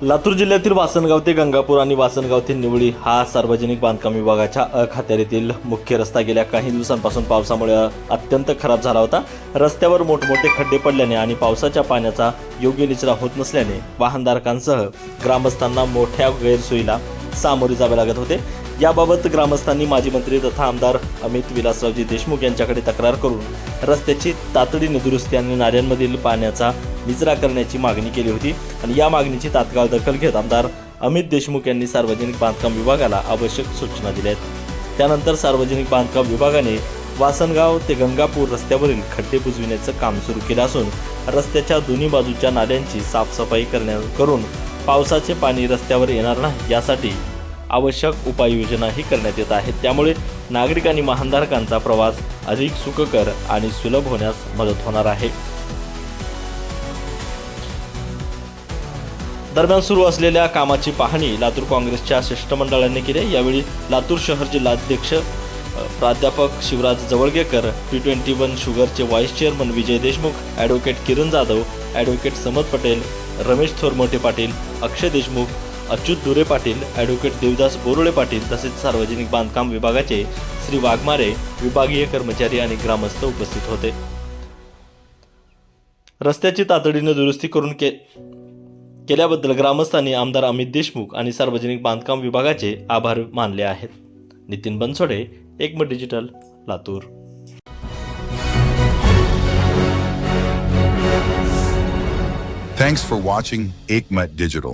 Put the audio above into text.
लातूर जिल्ह्यातील वासनगाव ते गंगापूर आणि वासनगाव ते निवळी हा सार्वजनिक बांधकाम विभागाच्या अखत्यारीतील मुख्य रस्ता गेल्या काही दिवसांपासून पावसामुळे अत्यंत खराब झाला होता। रस्त्यावर मोठमोठे खड्डे पडल्याने आणि पावसाच्या पाण्याचा योग्य निचरा होत नसल्याने वाहनधारकांसह ग्रामस्थांना मोठ्या गैरसोयीला सामोरे जावे लागत होते। याबाबत ग्रामस्थांनी माजी मंत्री तथा आमदार अमित विलासरावजी देशमुख यांच्याकडे तक्रार करून रस्त्याची तातडीने दुरुस्ती आणि नाल्यांमधील पाण्याचा निचरा करण्याची मागणी केली होती आणि या मागणीची तात्काळ दखल घेत आमदार अमित देशमुख यांनी सार्वजनिक बांधकाम विभागाला आवश्यक सूचना दिल्या आहेत। त्यानंतर सार्वजनिक बांधकाम विभागाने वासनगाव ते गंगापूर रस्त्यावरील खड्डे बुजविण्याचं काम सुरू केलं असून रस्त्याच्या दोन्ही बाजूच्या नाल्यांची साफसफाई करून पावसाचे पाणी रस्त्यावर येणार नाही यासाठी आवश्यक उपाययोजनाही करण्यात येत आहेत। त्यामुळे नागरिक आणि वाहनधारकांचा प्रवास अधिक सुखकर आणि सुलभ होण्यास मदत होणार आहे। दरम्यान सुरू असलेल्या कामाची पाहणी लातूर काँग्रेसच्या शिष्टमंडळाने केली। यावेळी लातूर शहर जिल्हाध्यक्ष प्राध्यापक Shivraj Jawalgekar, T21 शुगरचे vice chairman Vijay Deshmukh, advocate Kiran Jadhav, advocate समद पटेल, रमेश थोरमोठे पाटील, अक्षय देशमुख, अच्युत दुरे पाटील, ॲडव्होकेट देवदास बोरुळे पाटील तसेच सार्वजनिक बांधकाम विभागाचे श्री वाघमारे, विभागीय कर्मचारी आणि ग्रामस्थ उपस्थित होते। रस्त्याची तातडीने दुरुस्ती करून केल्याबद्दल ग्रामस्थांनी आमदार अमित देशमुख आणि सार्वजनिक बांधकाम विभागाचे आभार मानले आहेत। नितीन बनसोडे, एकमत digital, Latur. Thanks for watching Ekmat Digital.